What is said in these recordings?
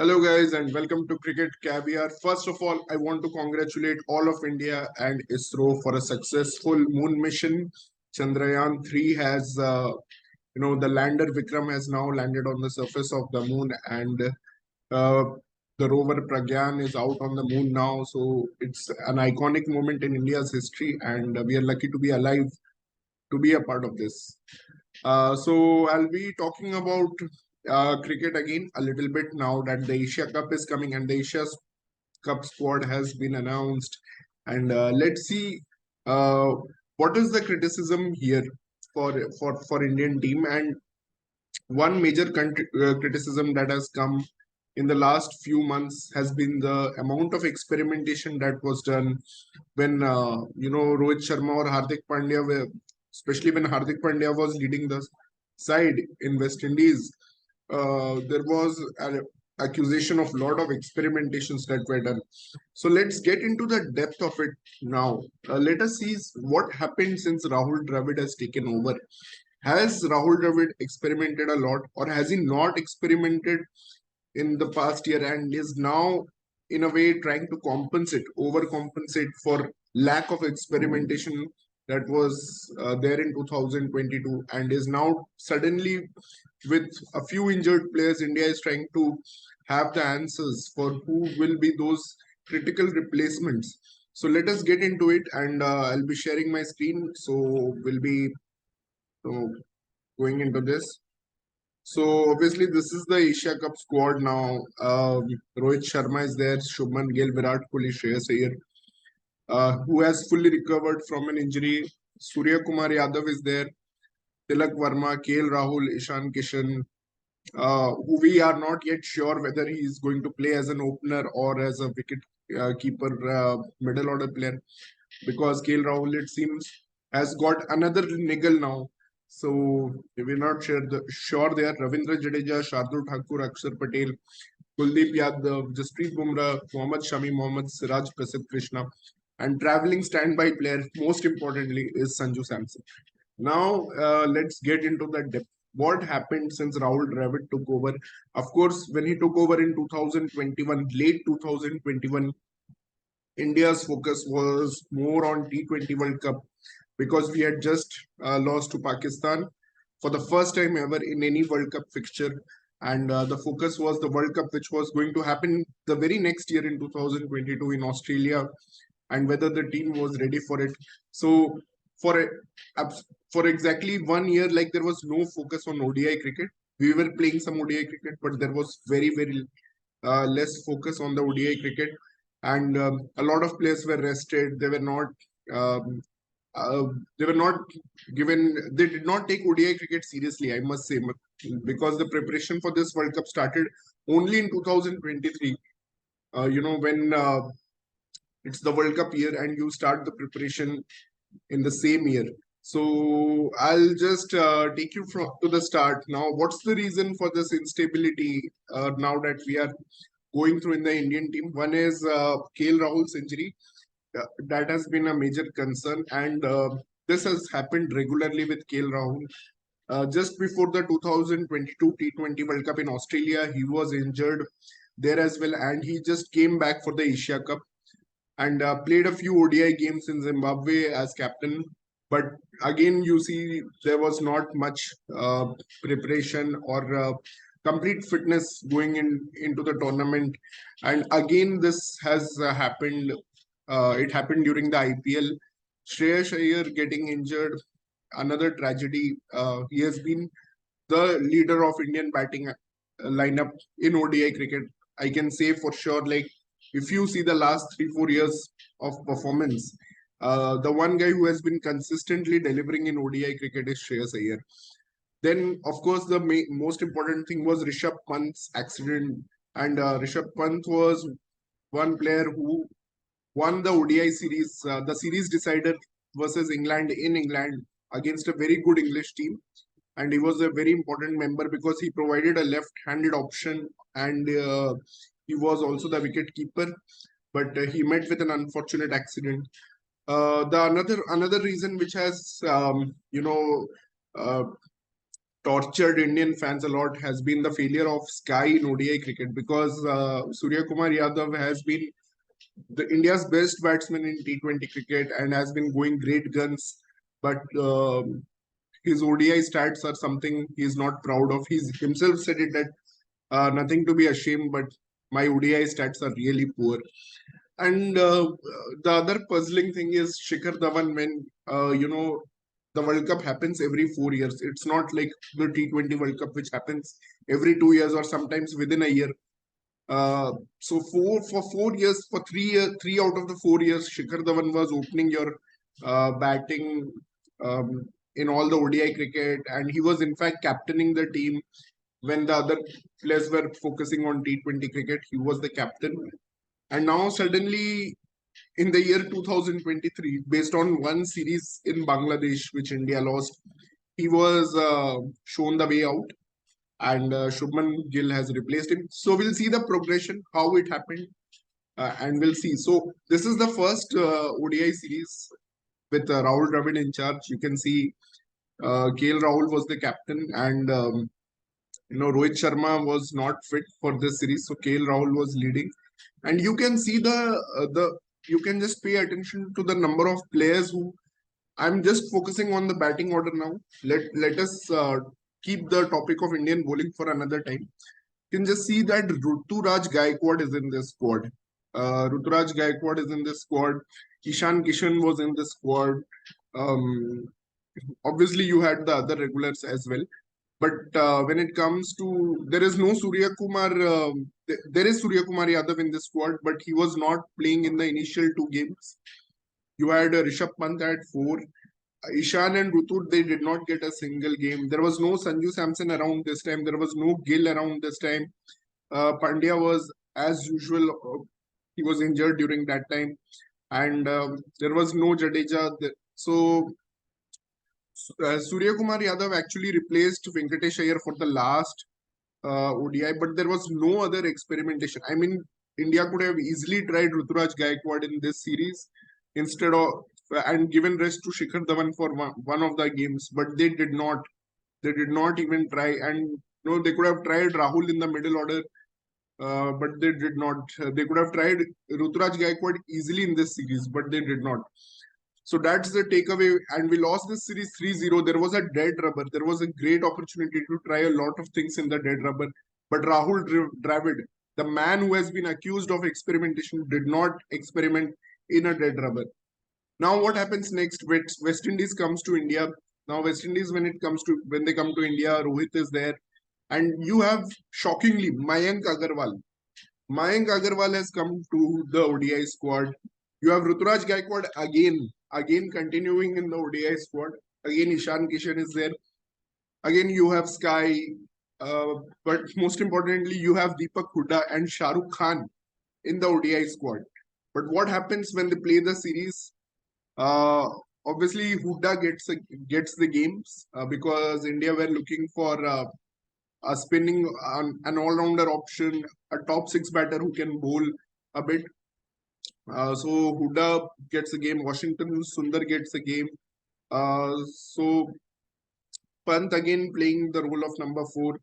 Hello guys and welcome to Cricket Caviar. First of all, I want to congratulate all of India and ISRO for a successful moon mission. Chandrayaan 3 has, the lander Vikram has now landed on the surface of the moon, and uh, the rover Pragyan is out on the moon now. So it's an iconic moment in India's history, and we are lucky to be alive to be a part of this. So I'll be talking about cricket again a little bit now that the Asia Cup is coming and the Asia Cup squad has been announced. And let's see uh, what is the criticism here for Indian team. And one major criticism that has come in the last few months has been the amount of experimentation that was done when Rohit Sharma or Hardik Pandya were, especially when Hardik Pandya was leading the side in West Indies. There was an accusation of lot of experimentations that were done. So let's get into the depth of it now. Let us see what happened since Rahul Dravid has taken over. Has Rahul Dravid experimented a lot, or has he not experimented in the past year and is now, in a way, trying to overcompensate for lack of experimentation that was there in 2022, and is now suddenly, with a few injured players, India is trying to have the answers for who will be those critical replacements. So let us get into it, and I'll be sharing my screen. So we'll be going into this. So obviously this is the Asia Cup squad now. Rohit Sharma is there, Shubman Gill, Virat Kohli, Shreyas Iyer, who has fully recovered from an injury. Surya Kumar Yadav is there, Tilak Verma, KL Rahul, Ishan Kishan, who we are not yet sure whether he is going to play as an opener or as a wicket keeper, middle order player, because KL Rahul, it seems, has got another niggle now. So we're not sure there. Ravindra Jadeja, Shardul Thakur, Akshar Patel, Kuldeep Yadav, Jasprit Bumrah, Mohammad Shami, Mohammad Siraj, Prasidh Krishna, and traveling standby player, most importantly, is Sanju Samson. Now, let's get into the depth. What happened since Rahul Dravid took over? Of course, when he took over in 2021, late 2021, India's focus was more on T20 World Cup because we had just lost to Pakistan for the first time ever in any World Cup fixture. And the focus was the World Cup, which was going to happen the very next year in 2022 in Australia, and whether the team was ready for it. So, for for exactly 1 year, like there was no focus on ODI cricket. We were playing some ODI cricket, but there was very less focus on the ODI cricket, and a lot of players were rested. Um, uh, they were not given. They did not take ODI cricket seriously, I must say, because the preparation for this World Cup started only in 2023. When it's the World Cup year and you start the preparation in the same year. So I'll just take you from to the start. Now, what's the reason for this instability now that we are going through in the Indian team? One is KL Rahul's injury. That has been a major concern, and this has happened regularly with KL Rahul. Just before the 2022 T20 World Cup in Australia, he was injured there as well, and he just came back for the Asia Cup and played a few ODI games in Zimbabwe as captain. But again, you see, there was not much preparation or complete fitness going into the tournament. And again, this has happened. It happened during the IPL. Shreyas Iyer getting injured, another tragedy. He has been the leader of Indian batting lineup in ODI cricket. I can say for sure, like if you see the last 3 4 years of performance, the one guy who has been consistently delivering in ODI cricket is Shreyas Iyer. Then, of course, the most important thing was Rishabh Pant's accident, and Rishabh Pant was one player who won the ODI series, the series decider versus England in England against a very good English team, and he was a very important member because he provided a left-handed option, and he was also the wicket keeper, but he met with an unfortunate accident. The another reason which has uh, tortured Indian fans a lot has been the failure of Sky in ODI cricket, because Surya Kumar Yadav has been the India's best batsman in T20 cricket and has been going great guns, but his ODI stats are something he's not proud of. He's himself said it that nothing to be ashamed, but my ODI stats are really poor. And the other puzzling thing is Shikhar Dhawan, when the World Cup happens every 4 years. It's not like the T20 World Cup, which happens every 2 years or sometimes within a year. So for 4 years, for 3 years, 3 out of the 4 years, Shikhar Dhawan was opening your batting in all the ODI cricket, and he was in fact captaining the team when the other players were focusing on T20 cricket. He was the captain, and now suddenly in the year 2023, based on one series in Bangladesh, which India lost, he was shown the way out, and Shubman Gill has replaced him. So we'll see the progression, how it happened, and we'll see. So this is the first ODI series with Rahul Dravid in charge. You can see KL Rahul was the captain, and Rohit Sharma was not fit for this series, so KL Rahul was leading. And you can see the you can just pay attention to the number of players who. I'm just focusing on the batting order now. Let us keep the topic of Indian bowling for another time. You can just see that Ruturaj Gaikwad is in this squad. Ruturaj Gaikwad is in this squad. Ishan Kishan was in the squad. Um, Obviously, you had the other regulars as well. But when it comes to, there is no Surya Kumar. There is Surya Kumar Yadav in this squad, but he was not playing in the initial two games. You had Rishabh Pant at 4. Ishan and Rutur, they did not get a single game. There was no Sanju Samson around this time. There was no Gill around this time. Pandya was, as usual, he was injured during that time. And there was no Jadeja. So Surya Kumar Yadav actually replaced Venkatesh Iyer for the last ODI, but there was no other experimentation. I mean, India could have easily tried Ruturaj Gaikwad in this series instead of and given rest to Shikhar Dhawan for one of the games, but they did not. They did not even try, and they could have tried Rahul in the middle order, but they did not. They could have tried Ruturaj Gaikwad easily in this series, but they did not. So that's the takeaway. And we lost this series 3-0. There was a dead rubber. There was a great opportunity to try a lot of things in the dead rubber. But Rahul Dravid, the man who has been accused of experimentation, did not experiment in a dead rubber. Now what happens next? West Indies comes to India. Now West Indies, when they come to India, Rohit is there. And you have, shockingly, Mayank Agarwal. Mayank Agarwal has come to the ODI squad. You have Ruturaj Gaikwad again continuing in the ODI squad. Again, Ishan Kishan is there. Again, you have Sky. But most importantly, you have Deepak Hooda and Shah Rukh Khan in the ODI squad. But what happens when they play the series? Obviously, Hooda gets the games because India were looking for a spinning, an all-rounder option, a top 6 batter who can bowl a bit. So Hooda gets a game. Washington Sundar gets a game. So Pant again playing the role of number 4.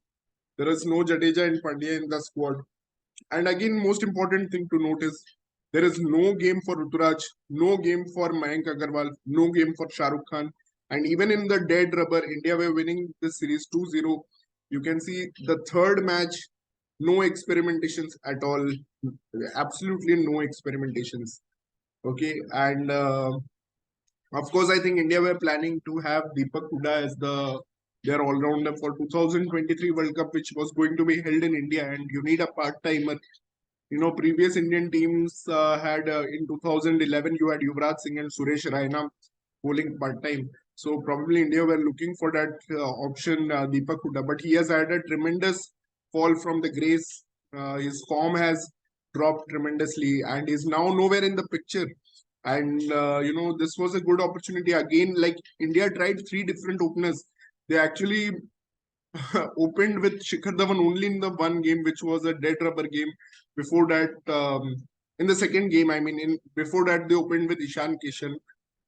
There is no Jadeja and Pandya in the squad. And again, most important thing to note is there is no game for Ruturaj, no game for Mayank Agarwal, no game for Shah Rukh Khan. And even in the dead rubber, India were winning this series 2-0. You can see the third match, no experimentations at all. Absolutely no experimentations. Okay. And of course, I think India were planning to have Deepak Hooda as their all-rounder for 2023 World Cup, which was going to be held in India. And you need a part-timer. Previous Indian teams had in 2011, you had Yuvraj Singh and Suresh Raina bowling part-time. So probably India were looking for that option, Deepak Hooda. But he has had a tremendous fall from the grace. His form has dropped tremendously and is now nowhere in the picture. And, this was a good opportunity. Again, like India tried 3 different openers. They actually opened with Shikhar Dhawan only in the one game, which was a dead rubber game. Before that, in the second game, before that, they opened with Ishan Kishan.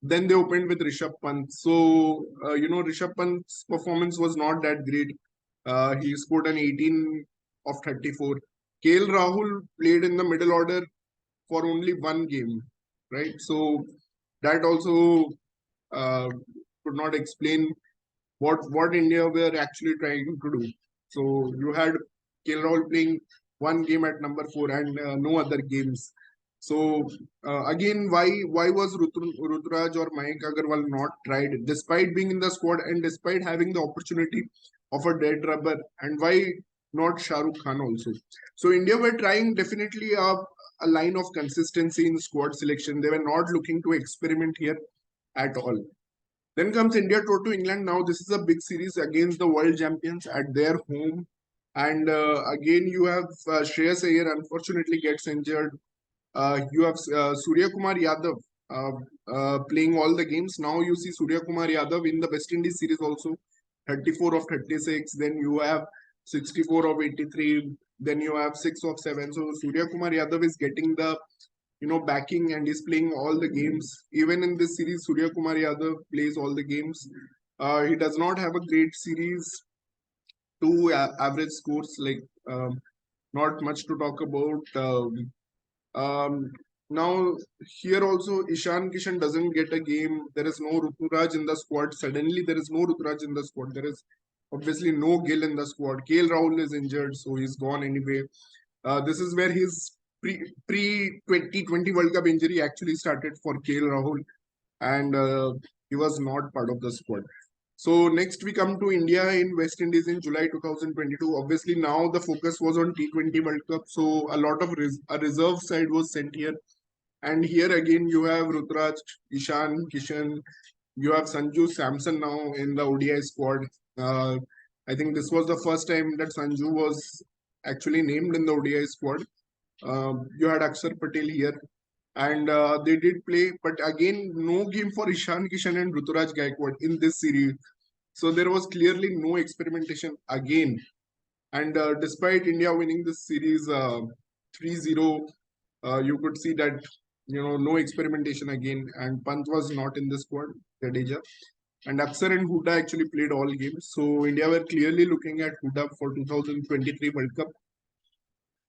Then they opened with Rishabh Pant. So, Rishabh Pant's performance was not that great. He scored an 18 of 34. KL Rahul played in the middle order for only one game, right? So that also could not explain what India were actually trying to do. So you had KL Rahul playing one game at number 4 and no other games. So again, why was Rutraj or Mayank Agarwal not tried despite being in the squad and despite having the opportunity of a dead rubber, and why not Shah Rukh Khan also? So India were trying definitely a line of consistency in squad selection. They were not looking to experiment here at all. Then comes India tour to England. Now this is a big series against the world champions at their home. And again, you have Shreyas Iyer unfortunately gets injured. You have Surya Kumar Yadav playing all the games. Now you see Surya Kumar Yadav in the West Indies series also, 34 of 36. Then you have 64 of 83. Then you have 6 of 7. So Surya Kumar Yadav is getting the backing and is playing all the games. Even in this series, Surya Kumar Yadav plays all the games. He does not have a great series, two average scores, like not much to talk about. Um, Now here also Ishan Kishan doesn't get a game. There is no Ruturaj in the squad. Suddenly there is no Ruturaj in the squad. There is obviously no Gill in the squad. KL Rahul is injured, so he's gone anyway. This is where his pre 2020 World Cup injury actually started for KL Rahul, and he was not part of the squad. So next we come to India in West Indies in July 2022. Obviously now the focus was on T20 World Cup, so a lot of a reserve side was sent here. And here again you have Rutraj, Ishan, Kishan, you have Sanju Samson now in the ODI squad. Uh, I think this was the first time that Sanju was actually named in the ODI squad. You had Akshar Patel here, and they did play, but again, no game for Ishan Kishan and Ruturaj Gaikwad in this series. So there was clearly no experimentation again. And despite India winning this series 3-0, you could see that no experimentation again. And Pant was not in the squad, Jadeja. And Akshar and Huda actually played all games. So India were clearly looking at Huda for 2023 World Cup.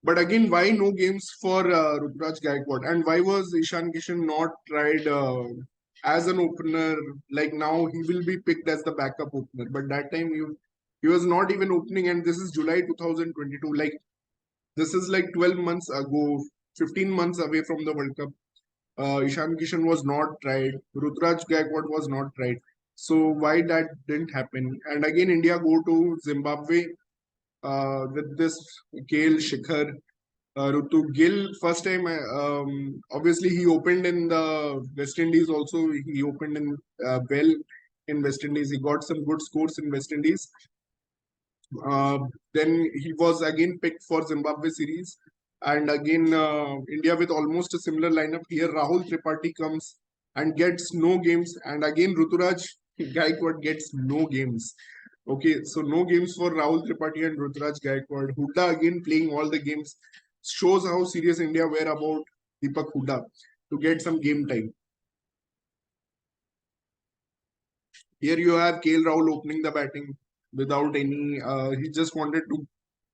But again, why no games for Rutraj Gaikwad? And why was Ishan Kishan not tried as an opener? Like now, he will be picked as the backup opener. But that time, he was not even opening. And this is July 2022. Like, this is like 12 months ago, 15 months away from the World Cup. Ishan Kishan was not tried. Rutraj Gaikwad was not tried. So why that didn't happen? And again, India go to Zimbabwe with this Kale Shikhar Rutu Gill. First time, obviously he opened in the West Indies. Also, he opened in well in West Indies. He got some good scores in West Indies. Then he was again picked for Zimbabwe series, and again India with almost a similar lineup. Here Rahul Tripathi comes and gets no games, and again Ruturaj Gaikwad gets no games. Okay, so no games for Rahul Tripathi and Ruturaj Gaikwad. Huda again playing all the games, shows how serious India were about Deepak Huda to get some game time. Here you have KL Rahul opening the batting without any. He just wanted to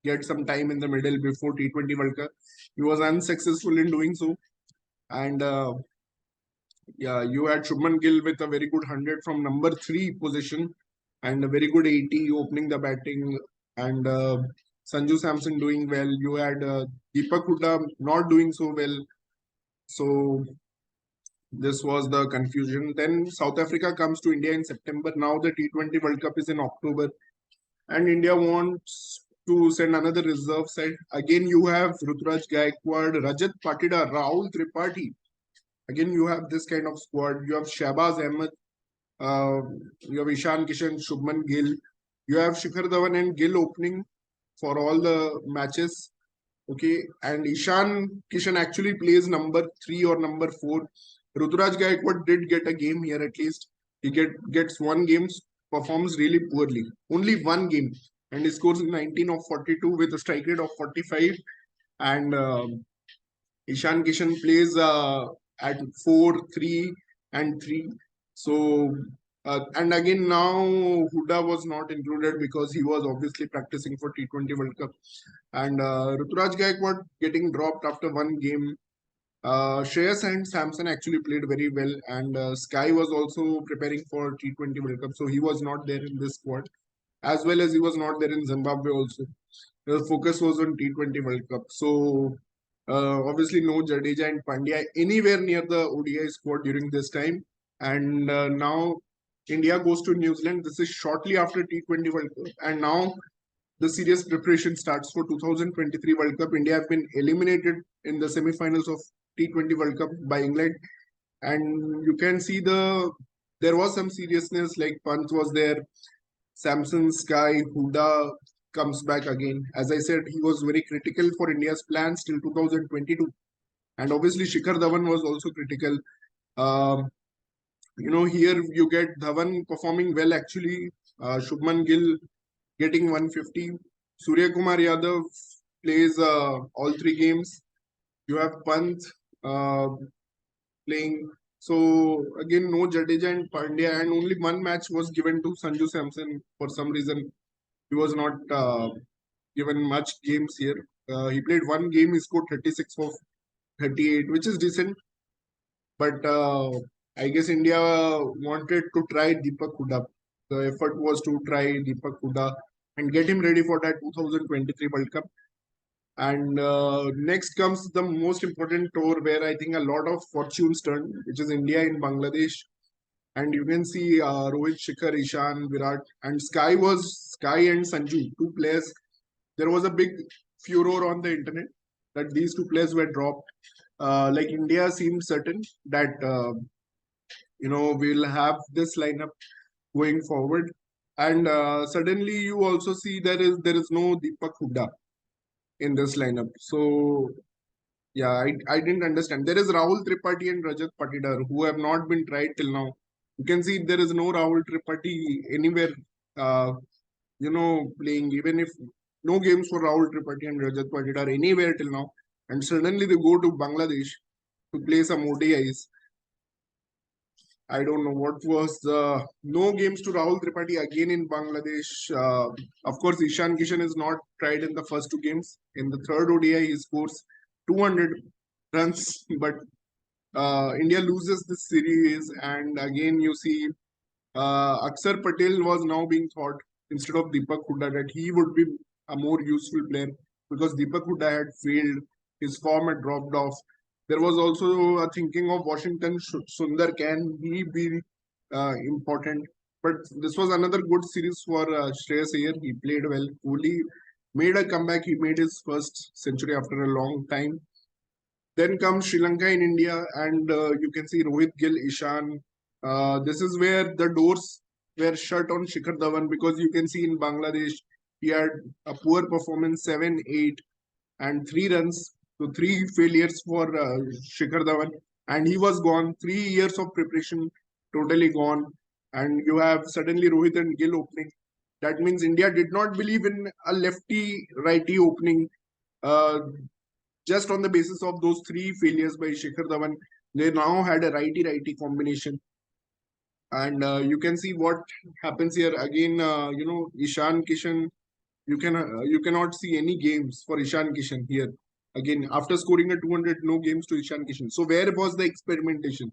get some time in the middle before T20 World Cup. He was unsuccessful in doing so, and yeah, you had Shubman Gill with a very good 100 from number 3 position and a very good 80 opening the batting, and Sanju Samson doing well. You had Deepak Hooda not doing so well. So this was the confusion. Then South Africa comes to India in September. Now the T20 World Cup is in October, and India wants to send another reserve side. Again, you have Ruturaj Gaikwad, Rajat Patida, Rahul Tripathi. Again, you have this kind of squad. You have Shahbaz Ahmed, you have Ishan Kishan, Shubman Gill. You have Shikhar Dhawan and Gill opening for all the matches. Okay, and Ishan Kishan actually plays number 3 or number 4. Ruturaj Gaikwad did get a game here at least. He gets one game, performs really poorly. Only one game, and he scores 19 of 42 with a strike rate of 45. And Ishan Kishan plays at 4, 3, and 3. So, and again now Huda was not included because he was obviously practicing for T20 World Cup. And Ruturaj Gaikwad getting dropped after one game. Shreyas and Samson actually played very well, and Sky was also preparing for T20 World Cup, so he was not there in this squad, as well as he was not there in Zimbabwe also. The focus was on T20 World Cup. So obviously no Jadeja and Pandya anywhere near the ODI squad during this time. And now India goes to New Zealand. This is shortly after T20 World Cup. And now the serious preparation starts for 2023 World Cup. India have been eliminated in the semi-finals of T20 World Cup by England. And you can see there was some seriousness, like Pant was there, Samson, Sky, Huda comes back again. As I said, he was very critical for India's plans till 2022. And obviously, Shikhar Dhawan was also critical. Um, here you get Dhawan performing well actually. Shubman Gill getting 150. Surya Kumar Yadav plays all three games. You have Pant uh, playing. So again, no Jadeja and Pandya, and only one match was given to Sanju Samson for some reason. He was not given much games here. He played one game, he scored 36 for 38, which is decent. But I guess India wanted to try Deepak Huda. The effort was to try Deepak Huda and get him ready for that 2023 World Cup. And next comes the most important tour where I think a lot of fortunes turned, which is India in Bangladesh. And you can see Rohit, Shikhar, Ishan, Virat, and Sky and Sanju, two players. There was a big furor on the internet that these two players were dropped. Like India seemed certain that we'll have this lineup going forward, and suddenly you also see there is no Deepak Hooda in this lineup. So yeah, I didn't understand. There is Rahul Tripathi and Rajat Patidar who have not been tried till now. You can see there is no Rahul Tripathi anywhere. Uh, playing, even if no games for Rahul Tripathi and Rajat Patidar anywhere till now, and suddenly they go to Bangladesh to play some ODIs. I don't know what was the no games to Rahul Tripathi again in Bangladesh. Of course, Ishan Kishan is not tried in the first two games. In the third ODI, he scores 200 runs, but India loses this series, and again you see Akshar Patel was now being thought instead of Deepak Hooda that he would be a more useful player because Deepak Hooda had failed, his form had dropped off. There was also a thinking of Washington Sundar, can he be important? But this was another good series for Shreyas Iyer. He played well. Kohli made a comeback. He made his first century after a long time. Then comes Sri Lanka in India, and you can see Rohit Gill, Ishan. This is where the doors were shut on Shikhar Dhawan because you can see in Bangladesh he had a poor performance, 7-8 and 3 runs. So three failures for Shikhar Dhawan, and he was gone. 3 years of preparation totally gone, and you have suddenly Rohit and Gill opening. That means India did not believe in a lefty righty opening. Uh, just on the basis of those three failures by Shikhar Dhawan, they now had a righty-righty combination. And you can see what happens here again. Ishan Kishan, you cannot see any games for Ishan Kishan here. Again, after scoring a 200, no games to Ishan Kishan. So where was the experimentation?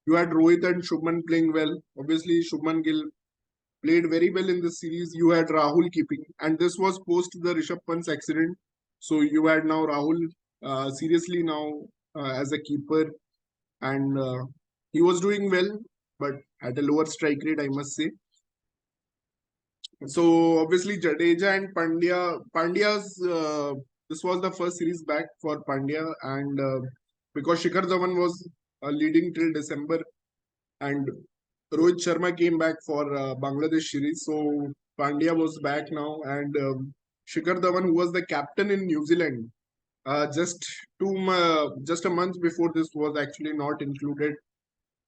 You had Rohit and Shubman playing well. Obviously, Shubman Gill played very well in this series. You had Rahul keeping, and this was post the Rishabh Pant's accident. So you had now Rahul seriously now as a keeper, and he was doing well, but at a lower strike rate, I must say. So obviously Jadeja and Pandya's this was the first series back for Pandya, and because Shikhar Dhawan was leading till December, and Rohit Sharma came back for Bangladesh series. So Pandya was back now, and Shikhar Dhawan, who was the captain in New Zealand, just a month before this, was actually not included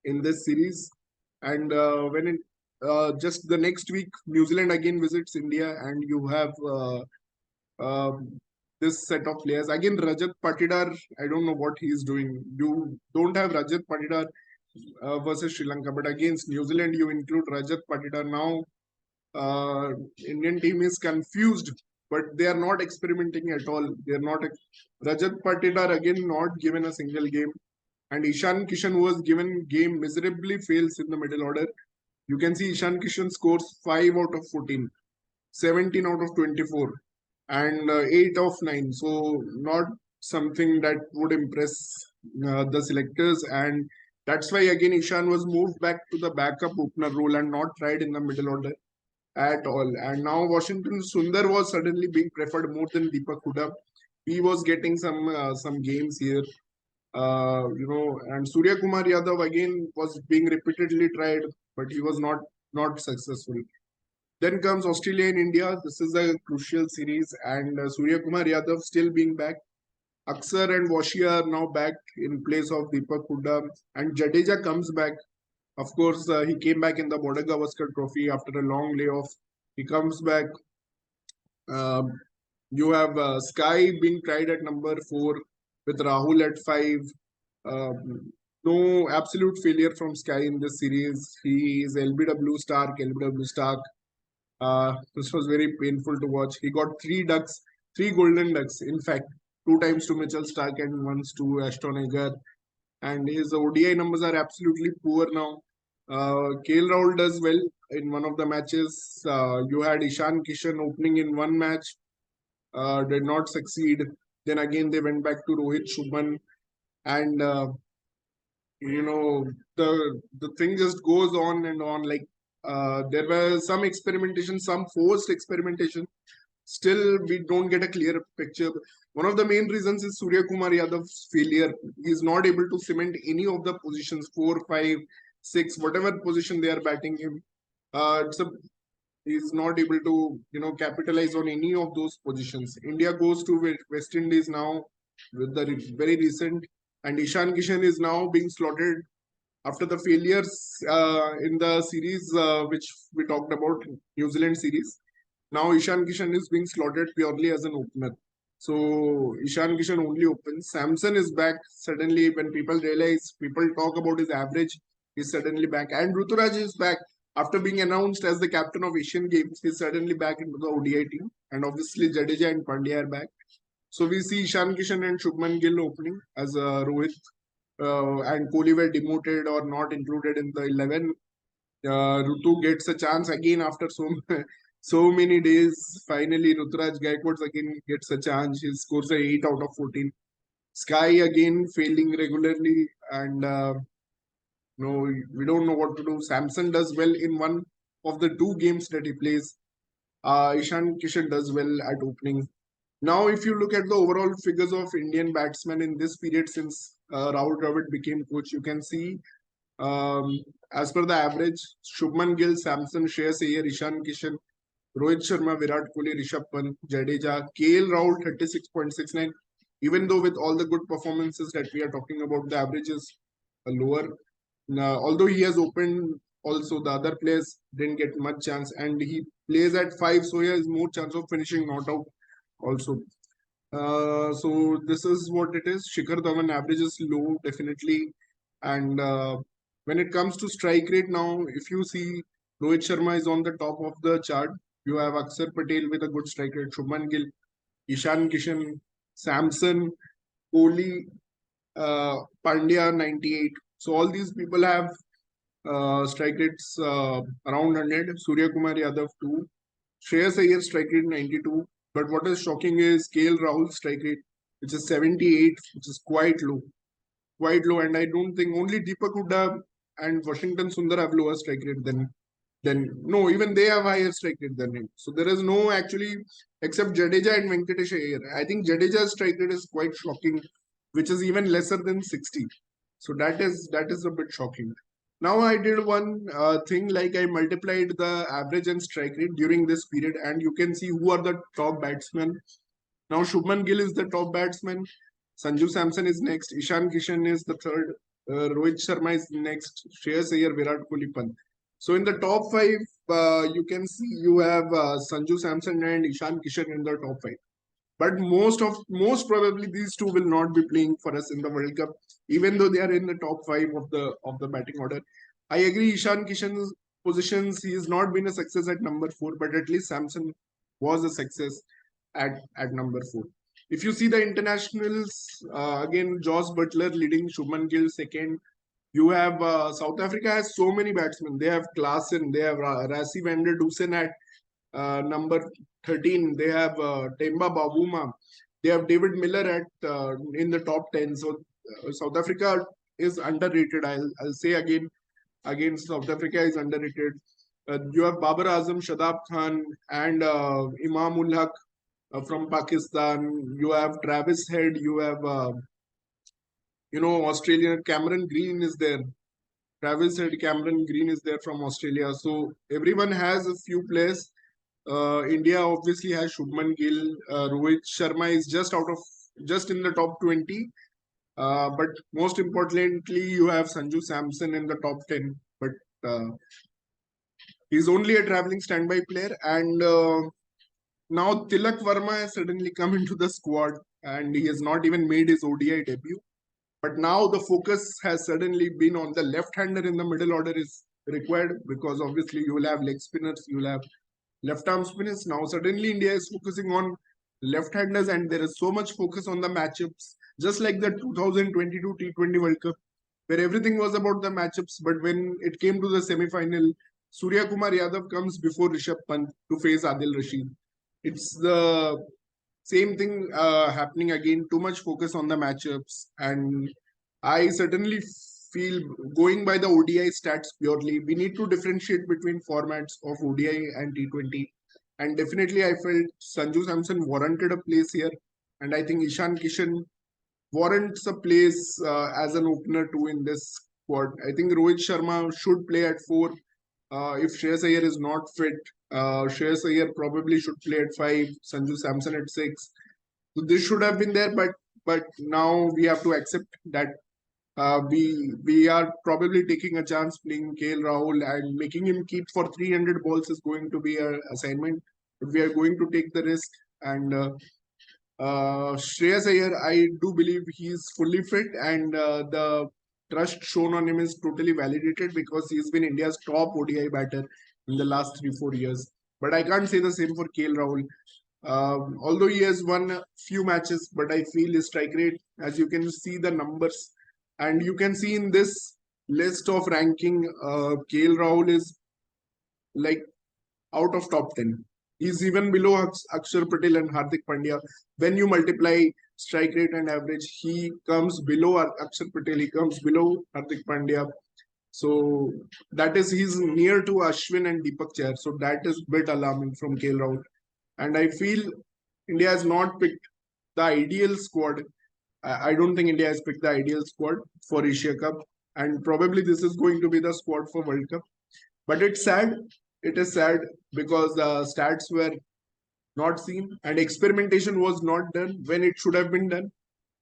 in this series. And when it just the next week, New Zealand again visits India, and you have uh, this set of players again. Rajat Patidar, I don't know what he is doing. You don't have Rajat Patidar. versus Sri Lanka. But against New Zealand, you include Rajat Patidar. Now, Indian team is confused, but they are not experimenting at all. They are not. Rajat Patidar again not given a single game, and Ishan Kishan was given game miserably fails in the middle order. You can see Ishan Kishan scores 5 out of 14, 17 out of 24, and 8 of 9. So not something that would impress the selectors, and that's why again Ishan was moved back to the backup opener role and not tried in the middle order at all. And now Washington Sundar was suddenly being preferred more than Deepak Hooda. He was getting some games here, and Surya Kumar Yadav again was being repeatedly tried, but he was not successful. Then comes Australia and India. This is a crucial series, and Surya Kumar Yadav still being back. Aksar and Washi are now back in place of Deepak Hooda, and Jadeja comes back. Of course, he came back in the Border Gavaskar Trophy after a long layoff. He comes back. You have Sky being tried at number 4 with Rahul at 5. No absolute failure from Sky in this series. He is LBW Stark. This was very painful to watch. He got 3 ducks, 3 golden ducks, in fact, 2 times to Mitchell Stark and once to Ashton Agar. And his ODI numbers are absolutely poor now. KL Rahul does well in one of the matches. You had Ishan Kishan opening in one match, did not succeed. Then again, they went back to Rohit Shubman, and the thing just goes on and on. Like there was some experimentation, some forced experimentation. Still, we don't get a clear picture. One of the main reasons is Surya Kumar Yadav's failure. He is not able to cement any of the positions, 4, 5, 6, whatever position they are batting him. He's not able to, capitalize on any of those positions. India goes to West Indies now with the very recent, and Ishan Kishan is now being slotted after the failures in the series which we talked about, New Zealand series. Now Ishan Kishan is being slotted purely as an opener. So Ishan Kishan only opens. Samson is back suddenly when people talk about his average, he's suddenly back. And Ruturaj is back after being announced as the captain of Asian Games. He's suddenly back into the ODI team. And obviously Jadeja and Pandya are back. So we see Ishan Kishan and Shubman Gill opening as Rohit and Kohli were demoted or not included in the 11. Rutu gets a chance again after so many days. Finally, Ruturaj Gaikwad again gets a chance. He scores a 8 out of 14. Sky again failing regularly, and we don't know what to do. Samson does well in one of the 2 games that he plays. Ishan Kishan does well at opening. Now, if you look at the overall figures of Indian batsmen in this period since Rahul Dravid became coach, you can see as per the average, Shubman Gill, Samson, Shreyas Iyer, Ishan Kishan, Rohit Sharma, Virat Kohli, Rishabh Pant, Jadeja, KL Rahul 36.69. Even though with all the good performances that we are talking about, the average is lower. Although he has opened, also the other players didn't get much chance, and he plays at 5, so he has more chance of finishing not out also. So this is what it is. Shikhar Dhawan average is low, definitely. And when it comes to strike rate now, if you see Rohit Sharma is on the top of the chart. You have Akshar Patel with a good strike rate, Shubman Gill, Ishan Kishan, Samson, Kohli, Pandya 98. So all these people have strike rates around 100. Surya Kumar Yadav 2. Shreyas Iyer strike rate 92. But what is shocking is KL Rahul strike rate, which is 78, which is quite low. Quite low. And I don't think only Deepak Hooda and Washington Sundar have lower strike rate than no, even they have higher strike rate than him. So there is no actually, except Jadeja and Venkatesh Iyer. I think Jadeja's strike rate is quite shocking, which is even lesser than 60. So that is a bit shocking. Now I did one thing, like I multiplied the average and strike rate during this period, and you can see who are the top batsmen. Now Shubman Gill is the top batsman. Sanju Samson is next. Ishan Kishan is the third. Rohit Sharma is next. Shreyas Iyer, Virat Kohli, Pant. So in the top 5, you can see you have Sanju Samson and Ishan Kishan in the top 5. But most probably these two will not be playing for us in the World Cup, even though they are in the top five of the batting order. I agree, Ishan Kishan's positions, he has not been a success at number four, but at least Samson was a success at number four. If you see the internationals, again, Josh Butler leading, Shubman Gill second. You have South Africa has so many batsmen. They have Klaasen, they have Rassie van der Dusen at number 13. They have Temba Bavuma. They have David Miller at in the top 10. So South Africa is underrated. I'll say again South Africa is underrated. You have Babar Azam, Shadab Khan, and Imam ul Haq from Pakistan. You have Travis Head. You have Australian Cameron Green is there. Travis Head, Cameron Green is there from Australia. So everyone has a few players. India obviously has Shubman Gill. Rohit Sharma is just in the top 20. But most importantly, you have Sanju Samson in the top 10. But he's only a traveling standby player. And now Tilak Verma has suddenly come into the squad and he has not even made his ODI debut. But now the focus has suddenly been on the left-hander in the middle order is required, because obviously you will have leg spinners, you will have left arm spinners. Now suddenly India is focusing on left-handers and there is so much focus on the matchups, just like the 2022 T20 World Cup, where everything was about the matchups. But when it came to the semi-final, Surya Kumar Yadav comes before Rishabh Pant to face Adil Rashid. It's the same thing happening again. Too much focus on the matchups, and I certainly feel, going by the ODI stats purely, we need to differentiate between formats of ODI and T20. And definitely, I felt Sanju Samson warranted a place here, and I think Ishan Kishan warrants a place as an opener too in this squad. I think Rohit Sharma should play at four. If Shreyas Iyer is not fit, Shreyas Iyer probably should play at five. Sanju Samson at six. So this should have been there, but now we have to accept that we are probably taking a chance playing KL Rahul, and making him keep for 300 balls is going to be an assignment. But we are going to take the risk. And Shreyas Iyer, I do believe he is fully fit, and the trust shown on him is totally validated, because he's been India's top ODI batter in the last 3-4 years. But I can't say the same for KL Rahul. Although he has won a few matches, but I feel his strike rate, as you can see the numbers, and you can see in this list of ranking, KL Rahul is like out of top 10. He's even below Akshar Patel and Hardik Pandya. When you multiply strike rate and average, he comes below Akshar Patel, he comes below Hardik Pandya. So that is, he's near to Ashwin and Deepak Chahar. So that is a bit alarming from KL Rahul. And I feel India has not picked the ideal squad. I don't think India has picked the ideal squad for Asia Cup. And probably this is going to be the squad for World Cup. But it's sad. It is sad because the stats were not seen and experimentation was not done when it should have been done.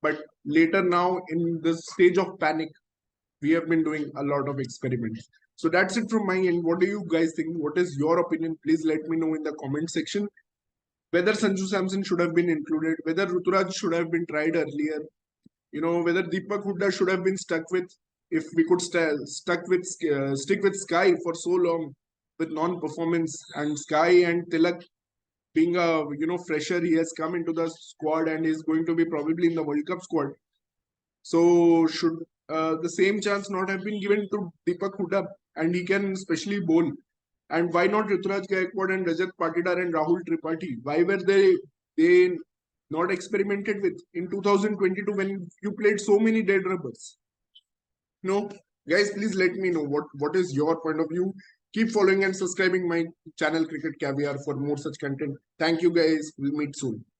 But later now, in the stage of panic, we have been doing a lot of experiments. So that's it from my end. What do you guys think? What is your opinion? Please let me know in the comment section. Whether Sanju Samson should have been included, whether Ruturaj should have been tried earlier, whether Deepak Hooda should have been stuck with, if we could stick with Sky for so long with non-performance, and Sky and Tilak being a fresher, he has come into the squad and is going to be probably in the World Cup squad. So should the same chance not have been given to Deepak Hooda, and he can especially bowl? And why not Ruturaj Gaikwad and Rajat Patidar and Rahul Tripathi? Why were they not experimented with in 2022 when you played so many dead rubbers? No, guys, please let me know what is your point of view. Keep following and subscribing my channel Cricket Caviar for more such content. Thank you, guys. We'll meet soon.